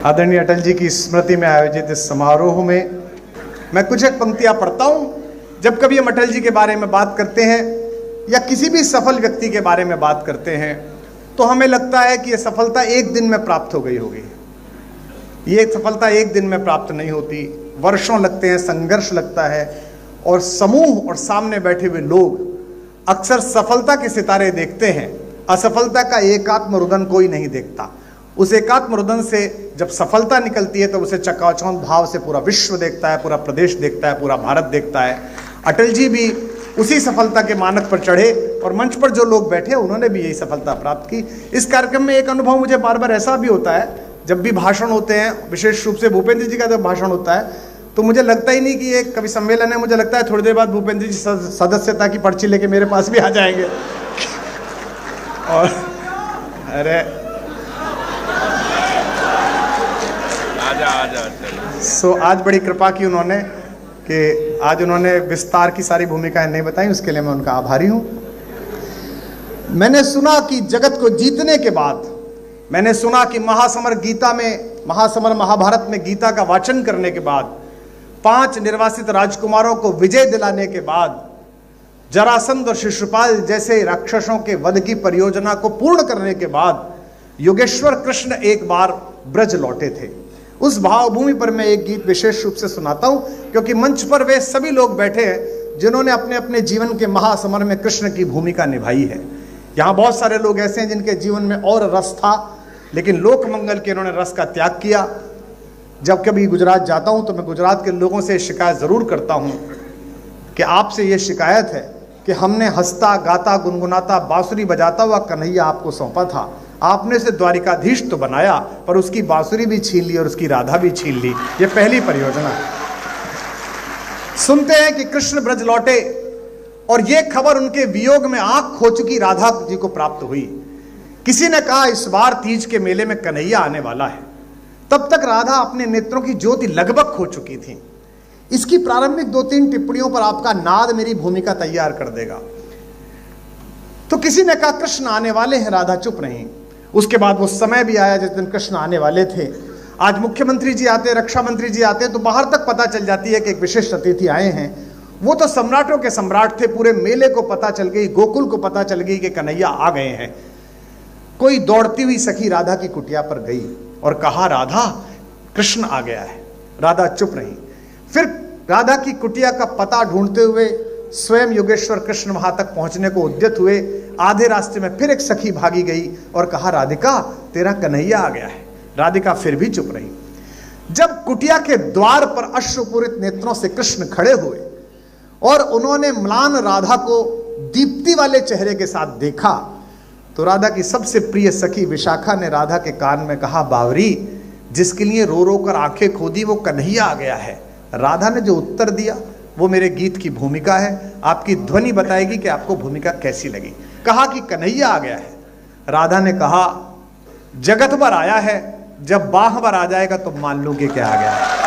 आदरणीय अटल जी की स्मृति में आयोजित इस समारोह में मैं कुछ एक पंक्तियां पढ़ता हूं। जब कभी हम अटल जी के बारे में बात करते हैं या किसी भी सफल व्यक्ति के बारे में बात करते हैं तो हमें लगता है कि यह सफलता एक दिन में प्राप्त हो गई होगी। ये सफलता एक दिन में प्राप्त नहीं होती, वर्षों लगते हैं, संघर्ष लगता है। और समूह और सामने बैठे हुए लोग अक्सर सफलता के सितारे देखते हैं, असफलता का एकात्म रुदन कोई नहीं देखता। उस एकात्म रुदन से जब सफलता निकलती है तो उसे चकाचौंध भाव से पूरा विश्व देखता है, पूरा प्रदेश देखता है, पूरा भारत देखता है। अटल जी भी उसी सफलता के मानक पर चढ़े और मंच पर जो लोग बैठे उन्होंने भी यही सफलता प्राप्त की। इस कार्यक्रम में एक अनुभव मुझे बार बार ऐसा भी होता है, जब भी भाषण होते हैं, विशेष रूप से भूपेंद्र जी का जब भाषण होता है तो मुझे लगता ही नहीं कि एक कवि सम्मेलन है। मुझे लगता है थोड़ी देर बाद भूपेंद्र जी सदस्यता की पर्ची लेके मेरे पास भी आ जाएंगे। और अरे सो आज बड़ी कृपा की उन्होंने कि आज उन्होंने विस्तार की सारी भूमिकाएं नहीं बताई, उसके लिए मैं उनका आभारी हूं। मैंने सुना कि जगत को जीतने के बाद, मैंने सुना कि महासमर महाभारत में गीता का वाचन करने के बाद, 5 निर्वासित राजकुमारों को विजय दिलाने के बाद, जरासंध और शिशुपाल जैसे राक्षसों के वध की परियोजना को पूर्ण करने के बाद योगेश्वर कृष्ण एक बार ब्रज लौटे थे। उस भावभूमि पर मैं एक गीत विशेष रूप से सुनाता हूं, क्योंकि मंच पर वे सभी लोग बैठे हैं जिन्होंने अपने अपने जीवन के महासमर में कृष्ण की भूमिका निभाई है। यहां बहुत सारे लोग ऐसे हैं जिनके जीवन में और रस था, लेकिन लोक मंगल के इन्होंने रस का त्याग किया। जब कभी गुजरात जाता हूं तो मैं गुजरात के लोगों से शिकायत जरूर करता हूं कि आपसे यह शिकायत है कि हमने हंसता गाता गुनगुनाता बांसुरी बजाता हुआ कन्हैया आपको सौंपा था, आपने उसे द्वारिकाधीश तो बनाया पर उसकी बांसुरी भी छीन ली और उसकी राधा भी छीन ली। ये पहली परियोजना है। सुनते हैं कि कृष्ण ब्रज लौटे और ये खबर उनके वियोग में आंख खो चुकी राधा जी को प्राप्त हुई। किसी ने कहा इस बार तीज के मेले में कन्हैया आने वाला है। तब तक राधा अपने नेत्रों की ज्योति लगभग खो चुकी थी। इसकी प्रारंभिक 2-3 टिप्पणियों पर आपका नाद मेरी भूमिका तैयार कर देगा। तो किसी ने कहा कृष्ण आने वाले हैं, राधा चुप रही। उसके बाद वो समय भी आया जिस दिन कृष्ण आने वाले थे। आज मुख्यमंत्री जी आते, रक्षा मंत्री जी आते तो बाहर तक पता चल जाती है कि एक विशिष्ट अतिथि आए हैं। वो तो सम्राटों के सम्राट थे, पूरे मेले को पता चल गई, गोकुल को पता चल गई कि कन्हैया आ गए हैं। कोई दौड़ती हुई सखी राधा की कुटिया पर गई और कहा राधा कृष्ण आ गया है। राधा चुप रही। फिर राधा की कुटिया का पता ढूंढते हुए स्वयं योगेश्वर कृष्ण वहां तक पहुंचने को उद्यत हुए। आधे रास्ते में फिर एक सखी भागी गई और कहा राधिका तेरा कन्हैया आ गया है। राधिका फिर भी चुप रही। जब कुटिया के द्वार पर अश्रुपूरित नेत्रों से कृष्ण खड़े हुए और उन्होंने म्लान राधा को दीप्ति वाले चेहरे के साथ देखा तो राधा की सबसे प्रिय सखी विशाखा ने राधा के कान में कहा बावरी, जिसके लिए रो रो कर आंखें खोदी वो कन्हैया आ गया है। राधा ने जो उत्तर दिया वो मेरे गीत की भूमिका है। आपकी ध्वनि बताएगी कि आपको भूमिका कैसी लगी। कहा कि कन्हैया आ गया है। राधा ने कहा जगत भर आया है, जब बाह भर आ जाएगा तो मान लो कि क्या आ गया है।